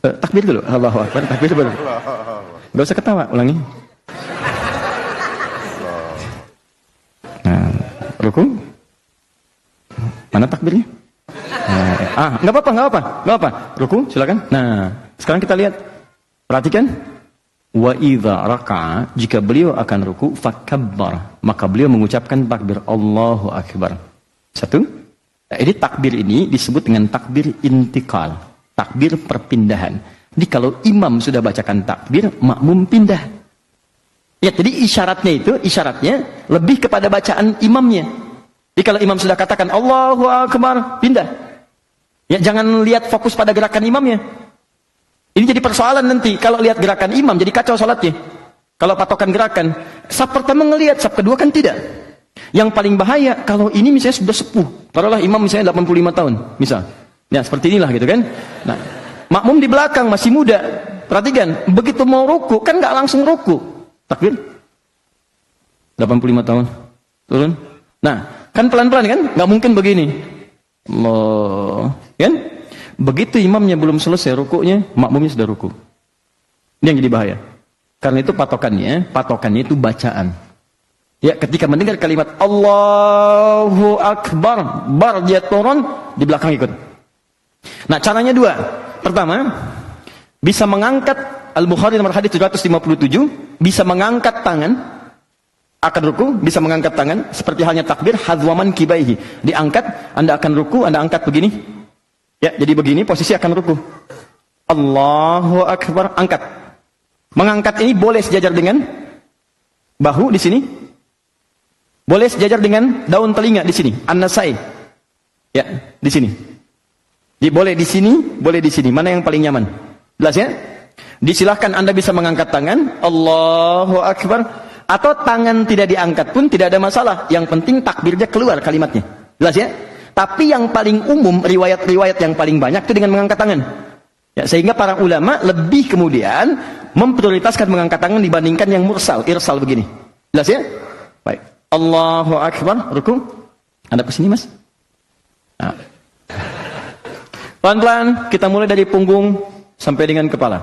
Takbir dulu. Allahu Akbar. Takbir dulu. Gak usah ketawa. Ulangi. Nah, ruku. Mana takbirnya? Nggak apa-apa. Ruku, silakan. Nah, sekarang kita lihat. Perhatikan. Wa idza raka'a, jika beliau akan ruku, fakabbar, maka beliau mengucapkan takbir Allahu Akbar. Satu. Nah, ini takbir ini disebut dengan takbir intikal, takbir perpindahan. Jadi kalau imam sudah bacakan takbir, makmum pindah. Ya, jadi isyaratnya lebih kepada bacaan imamnya. Jadi kalau imam sudah katakan Allahu Akbar, pindah. Ya, jangan lihat fokus pada gerakan imamnya. Ini jadi persoalan nanti. Kalau lihat gerakan imam, jadi kacau sholatnya. Kalau patokan gerakan, saf pertama ngelihat, saf kedua kan tidak. Yang paling bahaya, kalau ini misalnya sudah sepuh. Taruhlah imam misalnya 85 tahun, misal. Ya, seperti inilah gitu kan. Nah, makmum di belakang masih muda. Perhatikan, begitu mau ruku, kan nggak langsung ruku. Takbir. 85 tahun. Turun. Nah, kan pelan-pelan kan? Nggak mungkin begini. Allah. Kan? Begitu imamnya belum selesai rukuknya, makmumnya sudah ruku. Ini yang jadi bahaya. Karena itu patokannya itu bacaan. Ya, ketika mendengar kalimat Allahu Akbar, bar dia turun, di belakang ikut. Nah, caranya dua. Pertama, bisa mengangkat, Al-Bukhari nomor hadis 757, bisa mengangkat tangan, akan ruku, bisa mengangkat tangan, seperti halnya takbir, hadwaman kibaihi. Diangkat, Anda akan ruku, Anda angkat begini. Ya, jadi begini posisi akan ruku. Allahu Akbar, angkat. Mengangkat ini boleh sejajar dengan bahu di sini. Boleh sejajar dengan daun telinga di sini, an-nasai. Ya, di sini. Jadi boleh di sini, boleh di sini. Mana yang paling nyaman? Jelas ya? Disilahkan Anda bisa mengangkat tangan, Allahu Akbar, atau tangan tidak diangkat pun tidak ada masalah. Yang penting takbirnya keluar kalimatnya. Jelas ya? Tapi yang paling umum, riwayat-riwayat yang paling banyak itu dengan mengangkat tangan. Ya, sehingga para ulama lebih kemudian memprioritaskan mengangkat tangan dibandingkan yang mursal, irsal begini. Jelas ya? Baik. Allahu Akbar, ruku. Anda ke sini, Mas. Nah. Pelan-pelan kita mulai dari punggung sampai dengan kepala.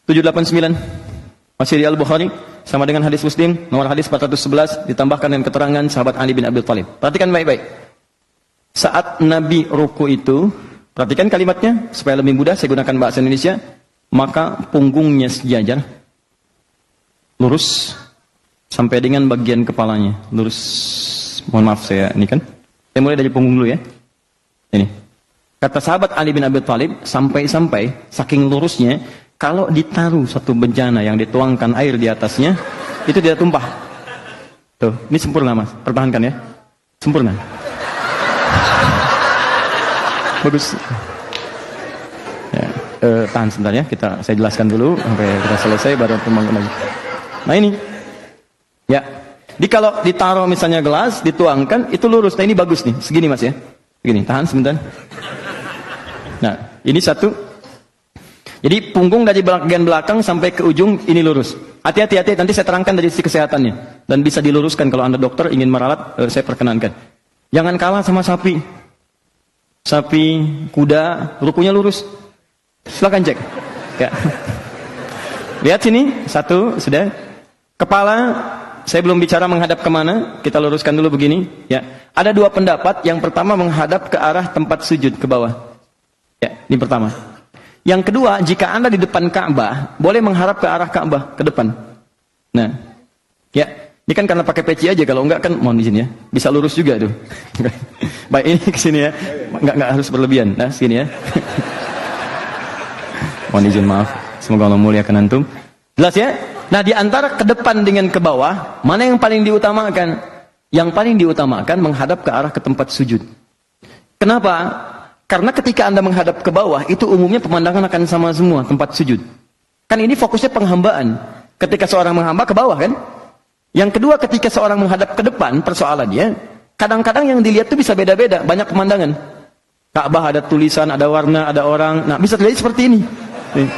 789 masih di Al-Bukhari sama dengan hadis Muslim nomor hadis 411 ditambahkan dengan keterangan sahabat Ali bin Abi Thalib. Perhatikan baik-baik. Saat Nabi ruku itu, perhatikan kalimatnya supaya lebih mudah saya gunakan bahasa Indonesia, maka punggungnya sejajar lurus sampai dengan bagian kepalanya lurus. Mohon maaf saya ini kan. Saya mulai dari punggung dulu ya. Ini. Kata sahabat Ali bin Abi Thalib, sampai-sampai saking lurusnya, kalau ditaruh satu bejana yang dituangkan air di atasnya, itu tidak tumpah. Tuh, ini sempurna Mas, pertahankan ya. Sempurna. Bagus. Ya, tahan sebentar ya, saya jelaskan dulu sampai kita selesai baru membangun lagi. Nah ini, ya. Jadi kalau ditaruh misalnya gelas, dituangkan, itu lurus. Nah ini bagus nih, segini Mas ya. Begini, tahan sebentar. Nah, ini satu. Jadi punggung dari bagian belakang sampai ke ujung ini lurus. Hati-hati, nanti saya terangkan dari sisi kesehatannya. Dan bisa diluruskan kalau Anda dokter ingin meralat, saya perkenankan. Jangan kalah sama sapi. Sapi, kuda, rukunya lurus. Silakan cek. Ya. Lihat sini, satu, sudah. Kepala, saya belum bicara menghadap kemana. Kita luruskan dulu begini. Ya. Ada dua pendapat. Yang pertama menghadap ke arah tempat sujud, ke bawah. Ya, ini pertama. Yang kedua, jika Anda di depan Ka'bah, boleh mengharap ke arah Ka'bah, ke depan. Nah, ya. Ini kan karena pakai peci aja, kalau enggak kan mohon izin ya. Bisa lurus juga tuh. Baik, ini ke sini ya. Enggak harus berlebihan. Nah, sini ya. Mohon izin, maaf. Semoga Allah muliakan antum. Jelas ya? Nah, di antara ke depan dengan ke bawah, mana yang paling diutamakan? Yang paling diutamakan menghadap ke arah ke tempat sujud. Kenapa? Karena ketika Anda menghadap ke bawah, itu umumnya pemandangan akan sama semua tempat sujud. Kan ini fokusnya penghambaan. Ketika seorang menghamba ke bawah kan? Yang kedua, ketika seorang menghadap ke depan, persoalannya, kadang-kadang yang dilihat itu bisa beda-beda, banyak pemandangan. Ka'bah ada tulisan, ada warna, ada orang. Nah, bisa terjadi seperti ini. Nih.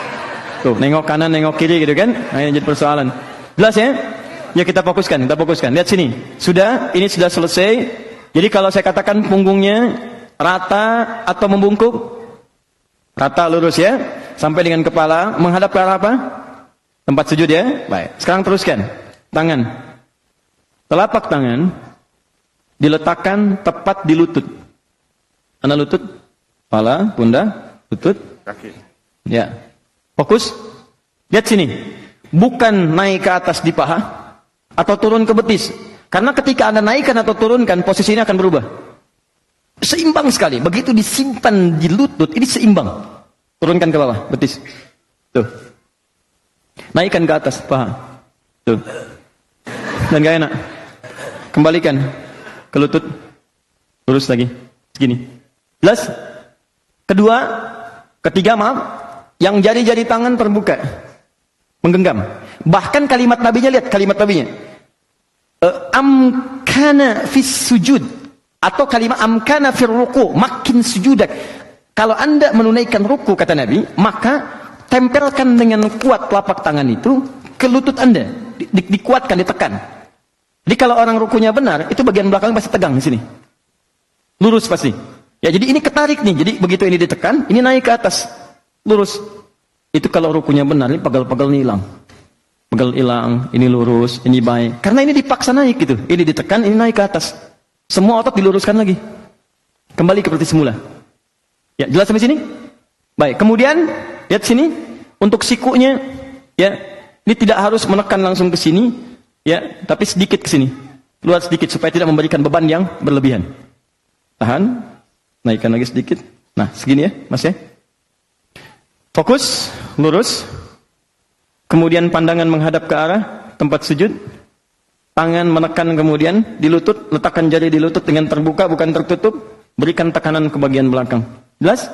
Tuh, nengok kanan, nengok kiri gitu kan. Nah, ini jadi persoalan. Jelas ya? Ya kita fokuskan. Lihat sini. Sudah, ini sudah selesai. Jadi kalau saya katakan punggungnya rata atau membungkuk? Rata lurus ya. Sampai dengan kepala. Menghadap ke arah apa? Tempat sujud ya. Baik. Sekarang teruskan. Tangan. Telapak tangan diletakkan tepat di lutut. Mana lutut? Kepala, pundak, lutut, Kaki. ya. Fokus. Lihat sini. Bukan naik ke atas di paha atau turun ke betis. Karena ketika Anda naikkan atau turunkan, posisinya akan berubah. Seimbang sekali. Begitu disimpan di lutut, ini seimbang. Turunkan ke bawah, betis. Tuh. Naikkan ke atas paha. Tuh. Dan gak enak. Kembalikan ke lutut. Lurus lagi. Segini. Jelas? Ketiga maaf. Yang jari-jari tangan terbuka. Menggenggam. Bahkan kalimat nabinya, lihat kalimat nabinya. Amkana fis sujud. Atau kalimat amkana fir ruku. Makin sujudak. Kalau Anda menunaikan ruku, kata Nabi, maka tempelkan dengan kuat telapak tangan itu ke lutut Anda. Dikuatkan, ditekan. Jadi kalau orang rukunya benar, itu bagian belakang pasti tegang di sini. Lurus pasti. Ya, jadi ini ketarik nih. Jadi begitu ini ditekan, ini naik ke atas. Lurus. Itu kalau rukunya benar, ini pagal-pagal ini hilang. Pagal hilang, ini lurus, ini baik. Karena ini dipaksa naik gitu. Ini ditekan, ini naik ke atas. Semua otot diluruskan lagi. Kembali seperti semula. Ya, jelas sampai sini? Baik, kemudian lihat sini untuk sikunya ya, ini tidak harus menekan langsung ke sini ya, tapi sedikit ke sini. Luar sedikit supaya tidak memberikan beban yang berlebihan. Tahan, naikkan lagi sedikit. Nah, segini ya, Mas ya. Fokus, lurus. Kemudian pandangan menghadap ke arah tempat sujud. Tangan menekan kemudian di lutut, letakkan jari di lutut dengan terbuka bukan tertutup. Berikan tekanan ke bagian belakang. Jelas?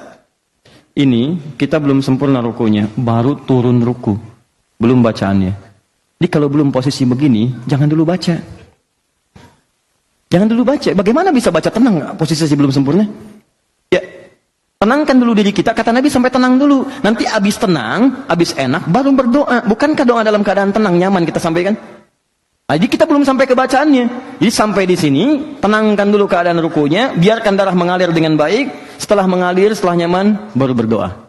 Ini kita belum sempurna rukunya, baru turun ruku. Belum bacaannya. Jadi kalau belum posisi begini, jangan dulu baca. Jangan dulu baca. Bagaimana bisa baca tenang posisi belum sempurna? Ya, tenangkan dulu diri kita. Kata Nabi sampai tenang dulu. Nanti habis tenang, habis enak, baru berdoa. Bukankah doa dalam keadaan tenang, nyaman kita sampaikan? Jadi kita belum sampai ke bacaannya. Jadi sampai di sini, tenangkan dulu keadaan rukunya, biarkan darah mengalir dengan baik. Setelah mengalir, setelah nyaman, baru berdoa.